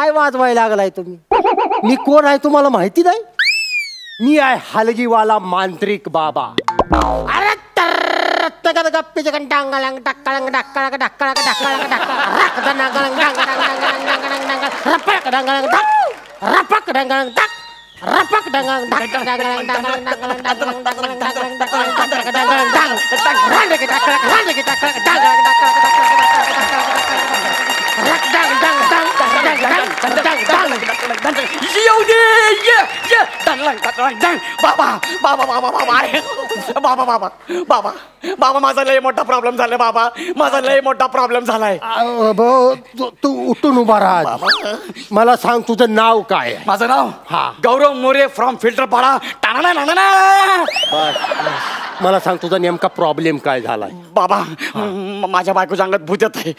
काय वाजवायला लागलाय तुम्ही? मी कोण आहे तुम्हाला माहिती नाही? मी आहे हलगीवाला मांत्रिक बाबा. अरे गप्पीचे टांगळंग टाकळंग टाकळंग टाकळंग टाकळंग टाकळंग रपक डांगळंग टाक रपक डांगळंग टाक रपक डांगळंग टाक डांगळंग डांगळंग डांगळंग डांगळंग डांगळंग डांगळंग डांगळंग डांगळंग डांग रांडे की टाकळंग रांडे की टाकळंग डांगळंग बाबा माझा लय मोठा प्रॉब्लेम झालाय. बाबा माझा लय मोठा प्रॉब्लेम झालाय. तू उठून उभा राहा. मला सांग तुझं नाव काय? माझं नाव हा गौरव मोरे फ्रॉम फिल्टरपाडा. मला सांग तुझा नेमका प्रॉब्लेम काय झालाय? बाबा माझ्या बायकोच्या अंगात भूत येत आहे.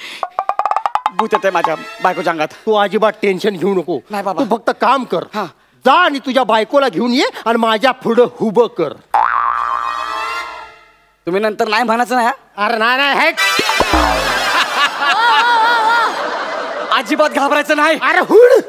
भूत येत आहे माझ्या बायकोच्या अंगात. तू अजिबात टेन्शन घेऊ नको. नाही बाबा. तू फक्त काम कर. हा. जा आणि तुझ्या बायकोला घेऊन ये आणि माझ्या पुढं उभं कर. तुम्ही नंतर नाही म्हणायचं ना. अरे नाही अजिबात घाबरायचं नाही. अरे हुड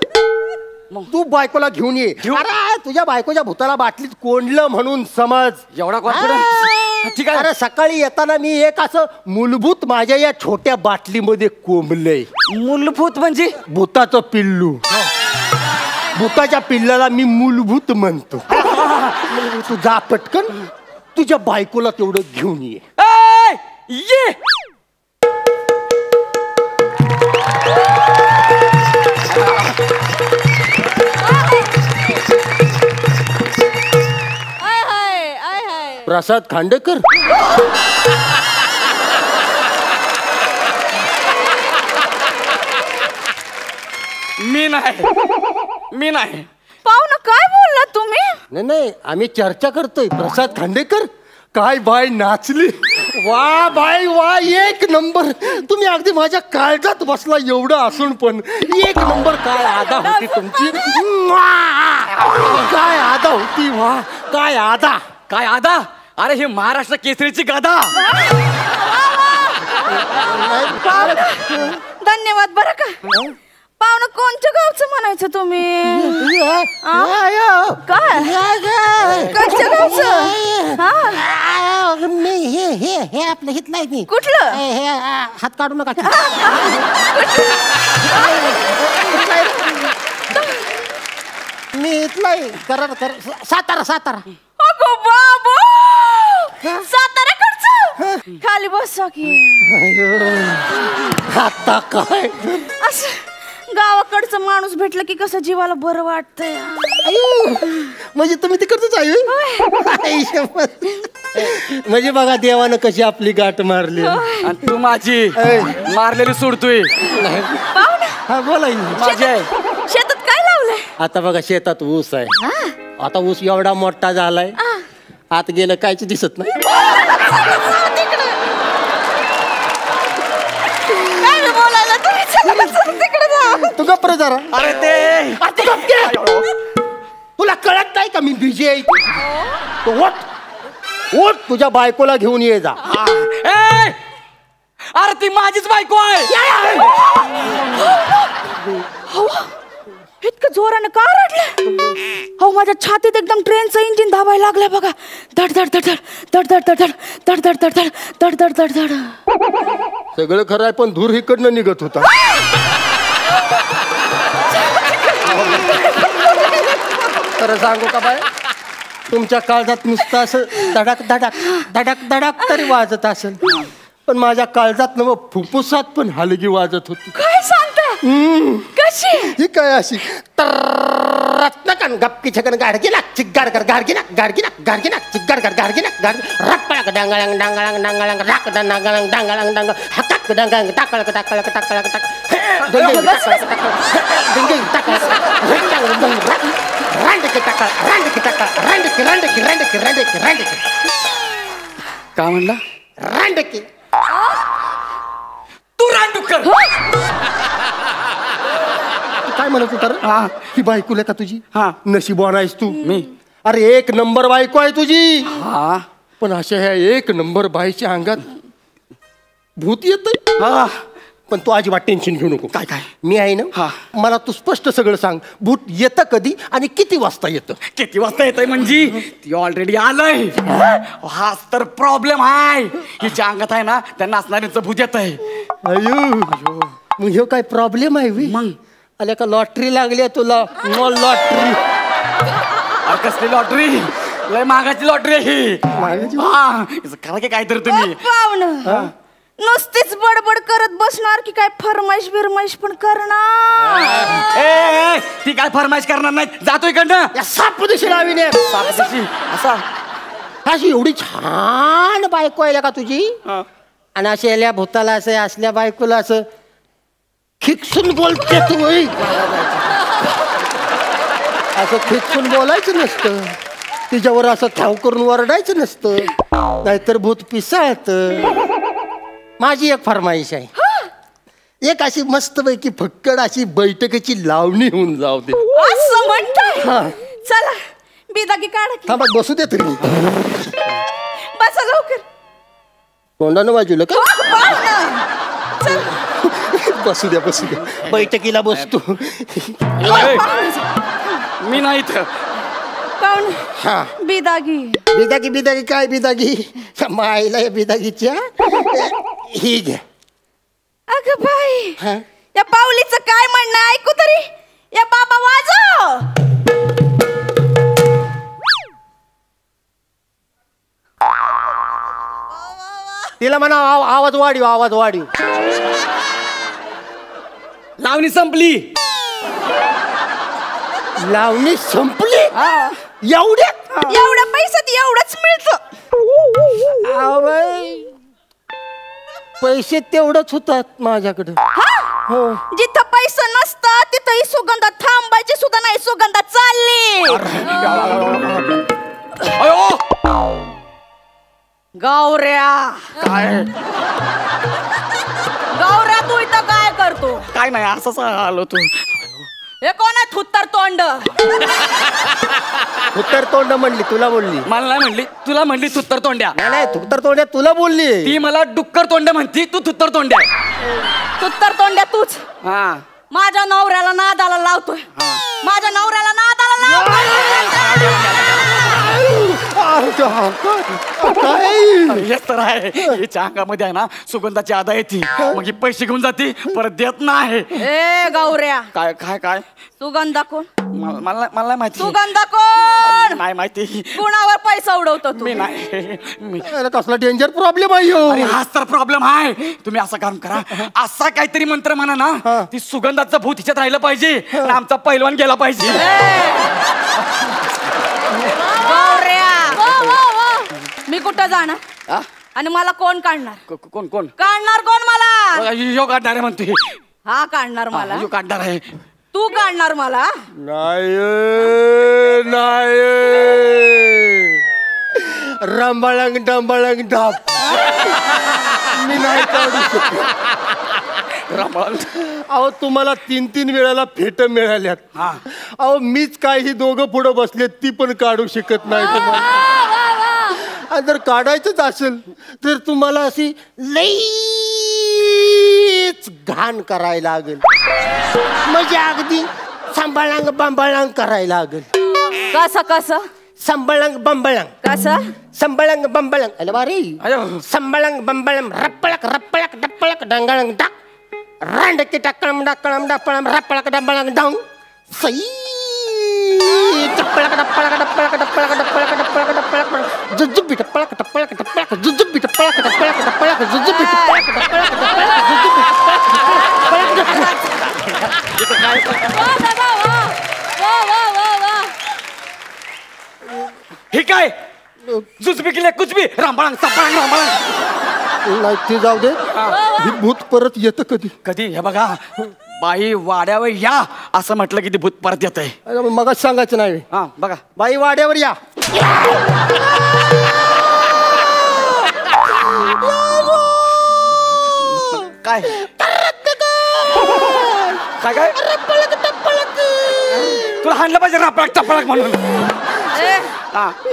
तू बायकोला घेऊन ये. अरे तुझ्या बायकोच्या भूताला बाटलीत कोंडलं म्हणून समज. एवढा कॉन्फिडन्स? ठीक आहे. अरे सकाळी येताना मी एक असं मूलभूत माझ्या या छोट्या बाटलीमध्ये कोंबलंय. मूलभूत म्हणजे? भूताचं पिल्लू. भूताच्या पिल्लाला मी मूलभूत म्हणतो. तू जा पटकन तुझ्या बायकोला तेवढं घेऊन ये. ये प्रसाद खांडेकर. मी नाही. पाहुणं काय बोलला तुम्ही? नाही आम्ही चर्चा करतोय. प्रसाद खांडेकर काय बाय नाचली. वा बाय वा एक नंबर. तुम्ही अगदी माझ्या काळजात बसला एवढं असून पण एक नंबर. काय आदा होती तुमची. काय आदा होती. वा काय आदा. काय आदा. अरे हे महाराष्ट्र केसरीची गादा. धन्यवाद बरं का. पाहुणं कोणत्या गावचं म्हणायचं तुम्ही? काय कोणत्या गावचं? हे आपलं हित नाही. मी कुठलं? हे हात काढू नका. मी इथलाय. सातारा. अगो बाबा साताऱ्याकडचं. खाली बसा की. आता काय असं गावाकडचं माणूस भेटलं की कसं जीवाला बरं वाटतंय. म्हणजे तुम्ही तिकडच आहे. म्हणजे बघा देवानं कशी आपली गाठ मारली. आणि तू माझी मारलेली सोडतोय. हा बोला. शेतात काय लावलंय? आता बघा शेतात ऊस आहे. आता ऊस एवढा मोठा झालाय आत गेलं कायच दिसत नाही. तू गप्प रे जरा. अरे ते तुला कळत नाही का मी बिझी आहे. ओट तुझ्या बायकोला घेऊन ये जा. अरे ती माझीच बायको आहे. इतकं जोरानं का रडलं? हो माझ्या छातीत एकदम ट्रेनचं इंजिन धावायला लागलं बघा. धड धड धड धड धड धड धड धड धड धड धड धड धड. सगळं खरं आहे पण धूर इकडनं निघत होता. खरं सांगू का बाय तुमच्या काळजात नुसतं असं धडक धडक धडक धडक तरी वाजत असेल पण माझ्या काळजात न फुफ्फुसात पण हलगी वाजत होती. काय सांगता? कशी? ही काय अशी रत्नकन गप्पी छकन गाडगिना चिग्गाड कर गाडगिना गाडगिना गाडगिना चिग्गाड कर गाडगिना गाड रप्पळक डांगळंग डांगळंग डांगळंग राक डांगळंग डांगळंग डांग हकक डांगळंग टाकळक टाकळक टाकळक टाक डंग टाकळक डंग टाकळक रांडकी टाकळ रांडकी टाकळ रांडकी रांडकी रांडकी रांडकी रांडकी. काय म्हणला? रांडकी. तू रांडुकर. काय म्हणत होता? ही बायको का तुझी? हा. नशीबवान आहेस तू. मी अरे एक नंबर बायको आहे तुझी. हा पण अशा ह्या एक नंबर बाईच्या अंगात भूत येत. पण तू अजिबात टेन्शन घेऊ नको. काय काय? मी आहे ना. हा. मला तू स्पष्ट सगळं सांग. भूत येतं कधी आणि किती वाजता येतं? किती वाजता येतंय म्हणजे ती ऑलरेडी आलंय. हाच तर प्रॉब्लेम आहे. हिच्या अंगात आहे ना त्या नाचणाऱ्यांचं भूत येत आहे. अयो मग ह्यो काय प्रॉब्लेम आहे वी? मग आल्या का लॉटरी लागली तुला? लॉटरी. कसली लॉटरी? लय महागाची लॉटरी आहे ही. करा की काहीतरी तुम्ही. पाहुणं नुसतीच बडबड करत बसणार की काय फरमाईश बिरमाईश पण करणार? ए ती काय फरमाईश करणार नाही. जातो इकडनं. या सापदिशी लावीने असा अशी एवढी छान बायको आहे का तुझी? आणि अशी आल्या भूताला असं असल्या बायकोला असं खिकसून बोलते तू. असं खिकसून बोलायचं नसतं. तिच्यावर असं ठाव करून वरडायचं नसतं, नाहीतर भूत पिसाळत. माझी एक फरमाईश आहे. एक अशी मस्तपैकी फक्कड अशी बैठकीची लावणी होऊन जाऊ दे. असं म्हणताय? चला बिदागी काढा की. थांबा बसू दे तरी. बसा लवकर. तोंडानं वाजवलं का? चल. बसू द्या बैठकीला बसतो. मी नाही इथं. पाहुणे हा बिदागी. बिदागी काय बिदागी? मायला या बिदागीच्या ही घ्या. अगं बाई हा या पाऊलीचं काय म्हणणं आहे? ऐकू तरी. या बाबा वाजव. तिला म्हणा आवाज वाढीव. लावणी संपली. लावणी संपली? एवढ्या पैशात एवढंच मिळतं. पैसे तेवढंच होतात माझ्याकडे. हो. जिथं पैसा नसतं तिथं सुगंधा थांबायची सुद्धा नाही. सुगंधा चालली. गौऱ्या काय गौऱ्या तू इथं काय करतो? काय नाही असंच आलो तू. हे कोण आहे थुत्तर तोंड? उत्तर तोंड म्हणली तुला बोलली? मला नाही म्हणली. तुला म्हणली तुत्तर तोंड्या. नाही उत्तर तोंड्या तुला बोलली. ती मला डुक्कर तोंड्या म्हणती. तू तुत्तर तोंड्या. थुत्तर तोंड्या तूच. हा माझ्या नवऱ्याला नादाला लावतोय. माझ्या नवऱ्याला नादाला लावतोय. हेच तर आहे. हिच्या अंगामध्ये आहे ना सुगंधाची आदा येते. मग ही पैसे घेऊन जाते परत देत नाही. ए गौऱ्या काय काय काय? सुगंधा कोण? मला नाही माहिती. सुगंधा कोण? नाही माहिती. कुणावर पैसा उडवतो तू? मी नाही. कसला डेंजर प्रॉब्लेम आहे अरे हाच तर प्रॉब्लेम आहे. तुम्ही असं काम करा. असा काहीतरी मंत्र म्हणा ना ती सुगंधाचं भूत हिच्यात राहिलं पाहिजे आणि आमचा पैलवान गेला पाहिजे. मी कुठं जाणार आणि मला कोण काढणार? कोण कोण काढणार कोण मला? यो काढणार आहे म्हणते. हा काढणार मला. यो काढणार आहे. तू काढणार मला? नाही रंबाळंग डंबाळंग डाब. मी नाही काढू शकत. अहो तुम्हाला 3 वेळाला फेट मिळाल्यात. अहो मीच काय ही दोघं पुढं बसलेत ती पण काढू शकत नाही तुम्हाला. जर काढायचंच असेल तर तुम्हाला अशी लईच घाण करायला लागेल. म्हणजे अगदी सांभाळांग बांबाळांग करायला लागेल. कसं संबळंग बंबळंग. कसं संबळंग बंबळंग? अरे बारी. संबळंग बंबळंग रप्पळक रप्पळक डप्पळक डंगाळंग डाक रांडकी टाकळम डाकळम डापळम रप्पळक डंबळंग डाऊन सई टप्पळक डप्पळक डप्पळक डप्पळक डप्पळक डप्पळक डप्पळक जुजुबी टप्पळक टप्पळक टप्पळक जुजुबी टप्पळक टप्पळक टप्पळक जुजुबी टप्पळक टप्पळक टप्पळक जुजुबी हे काय जुजबी केले कुचबी रामबाळांग संपळांग रामबाळांग. नाही ते जाऊ दे. ही भूत परत येतं कधी? कधी हे बघा बाई वाड्यावर या असं म्हटलं की ते भूत परत येत आहे. मगच सांगायचं नाही. हा बघा बाई वाड्यावर या. काय काय काय तुला हाणलं पाहिजे रापळक टपळक म्हणून.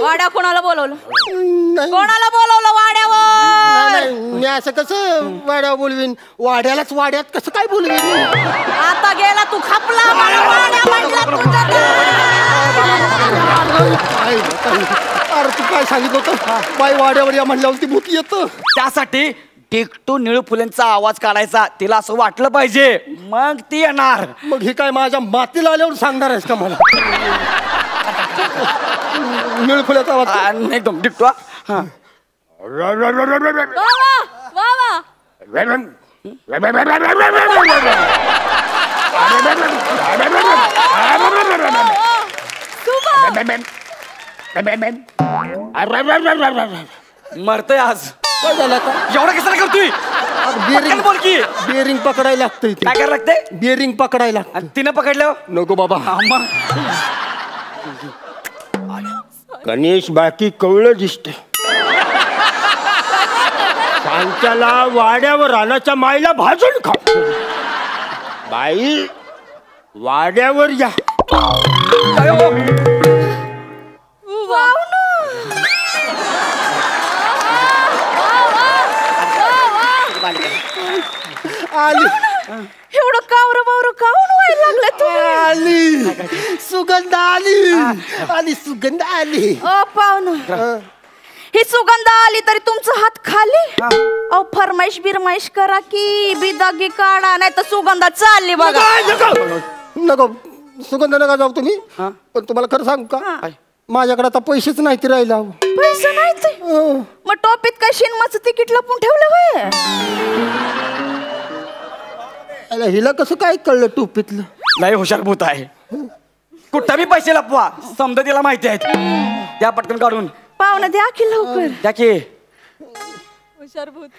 वाड्या कोणाला बोलवलं? नाही कोणाला बोलवलं वाड्यावर? लवकर. मी असं कसं वाड्यावर बोलवीन? वाड्यालाच वाड्यात कसं काय बोलवीन? आता गेला तू खपला मला वाड्या म्हटलं तुझं अरे तू काय सांगितलं होतं? बाई वाड्यावर या म्हणल्यावर ती भूत येतं. त्यासाठी टिकटू निळू फुलेंचा आवाज काढायचा, तिला असं वाटलं पाहिजे, मग ती येणार. मग हे काय माझ्या मातीला आल्यावर सांगणार आहेस का मला? निळफुल्याचा आवाज एकदम टिकटू. हा मरतय आज. काय झालं आता? एवढा कशाला करतोय? बेरिंग बोल की. बेरिंग पकडायला लागतं इथे. काय करायला लागते? बेरिंग पकडायला लागतं. आणि तिनं पकडलं नको बाबा. मग गणेश बाकी कवळं दिसत. सांच्याला वाड्यावर रानाच्या माईला भाजून खा. बाई वाड्यावर या. आली एवढं कावर बावर काऊन व्हायला लागलं तू? आली सुगंध आली. आली सुगंध आली. पाहुणं ही सुगंध आली तरी तुमचा हात खाली. अहो फरमाईश बिरमाईश करा की बिदागी काढा, नाही तर सुगंधा चालली बघा. नको सुगंध नका जाऊ तुम्ही. पण तुम्हाला खरं सांगू का, माझ्याकडे आता पैसेच नाही ते राहिला. पैसे नाही ते मग टोपीत काय शिनमाचं तिकीट लपून ठेवलं होय? हिला कसं काय कळलं टोपीतलं? नाही हुशार भूत आहे. कुठं बी पैसे लपवा, समजा तिला माहिती आहेत. त्या पटकन काढून पाहुणं द्या की लवकर. द्या की. हुशार भूत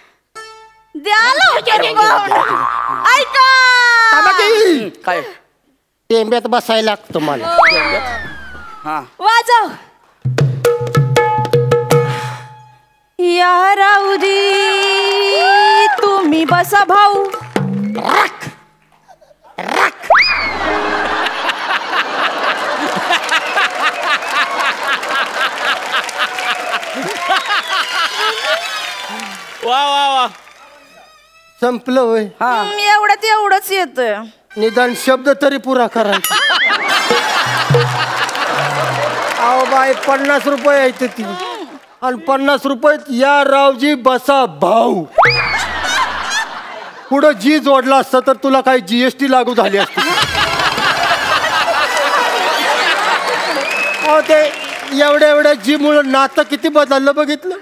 द्या लवकर पाहुणं. ऐका काय टेंब्यात बसायला लागतं मला. हा वाजव. या राऊदी तुम्ही बसा भाऊ. रक रक वा वा वा. संपलं होय. एवढंच येत. निदान शब्द तरी पुरा करायचा. अहो बाई 50 रुपये यायचे ती, आणि 50 रुपयात या रावजी बसा भाऊ. पुढं जी जोडला असतं तर तुला काही GST लागू झाली असती. अहो ते एवढ्या जी मुळे नातं किती बदललं बघितलं.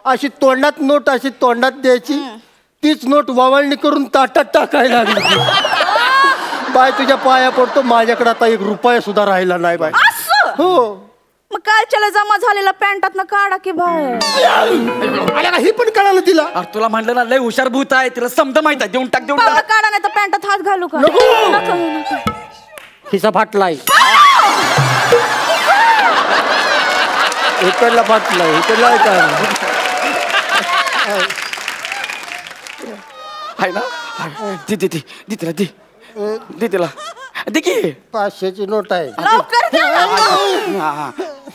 अशी तोंडात नोट अशी तोंडात द्यायची, तीच नोट वावळणी करून ताटात टाकायला लागली. बाय तुझ्या पाया पडतो, माझ्याकडे आता 1 रुपया सुद्धा राहिला नाही बाय. हो मग कालच्याला जमा झालेला पॅन्टात ना काढा की बाहेर. हे पण कळालं तिला. अरे तुला म्हणलं ना लय हुशार भूत आहे, तिला समजा माहित आहे. देऊन टाक देऊन पाहुणं टाक. काढा नाही तर पॅन्टात हात घालू का? नको. नको, नको. खिसा फाटलाय. इकडला फाटलाय, इकडला आहे ना. दे दे दे दे तिला दे दे तिला दे की. 500ची नोट आहे. लवकर द्या. हा हा.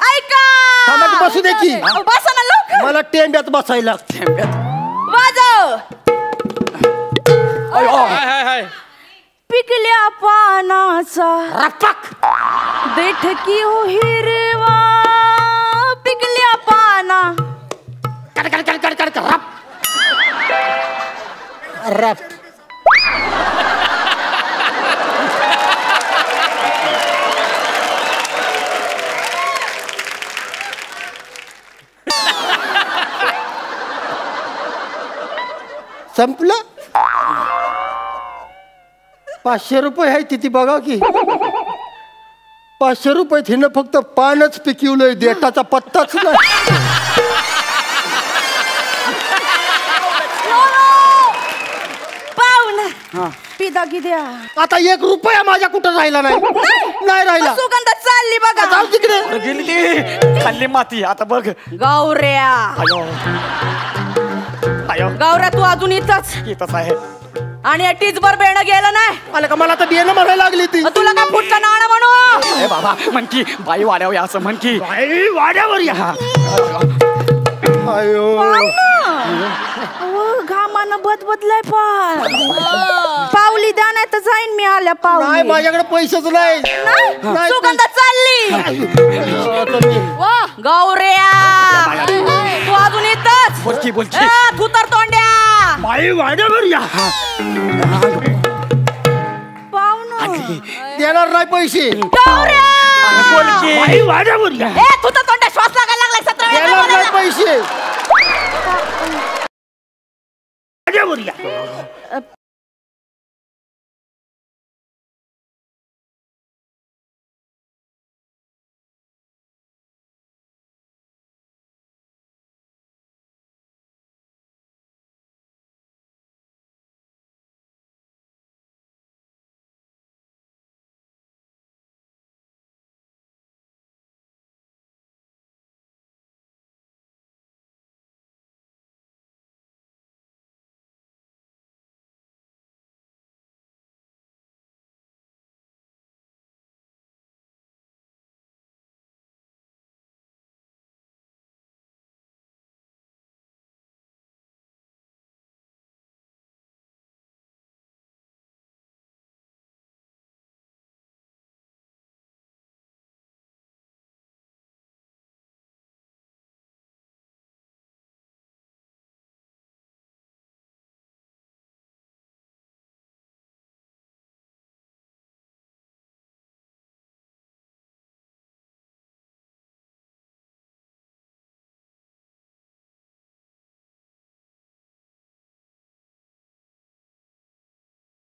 ऐका थांबा की बसू दे की. बसा ना लवकर. मला टेंब्यात बसायला लागते. वाजव. हाय हाय. पिकल्या पानाचा रपक बैठकी हो हिरवा. पिकल्या पाना कड कड कड कड कड रप रप. संपलं. 500 रुपये आहे तिथे बघा की. 500 रुपये हिनं फक्त पानच पिकवलंय, देठाचा पत्ताच नाही. पाहुणा पिदागी द्या. आता 1 रुपया माझ्या कुठं राहिला नाही. नाही राहिला. सुगंध चालली बघा. जाऊ तिकडे. अरे गेली ती खाल्ली माती. आता बघ. गौऱ्या आयो आयो. गौऱ्या तू अजून इथंच. येतच आहे. आणि टीचभर बेणं गेलं नाही. आलं का मला तर बियाणं म्हणायला लागली ती. मग तुला का फुटका नाणं म्हणू? ए बाबा म्हण की बाई वाड्यावर असं म्हण की. बाई वाड्यावर या. अयो घामानं बदलय पावली द्या नाही तर जाईन मी आल्या नाही पावली माझ्याकडे पैसेच नाही. नाही, सुगंधा चालली गौऱ्या तू अजून येतच बोलची बोलची तू तर तोंड्या बाई वाड्यावर या. पाहुणं देणार नाही पैसे. गौऱ्या बाई वाड्यावर या. ए तू तर तोंड्या श्वास लागायला लागलाय 17 वेळा देणार नाही बोलायला. पैसे. वाड्यावर या.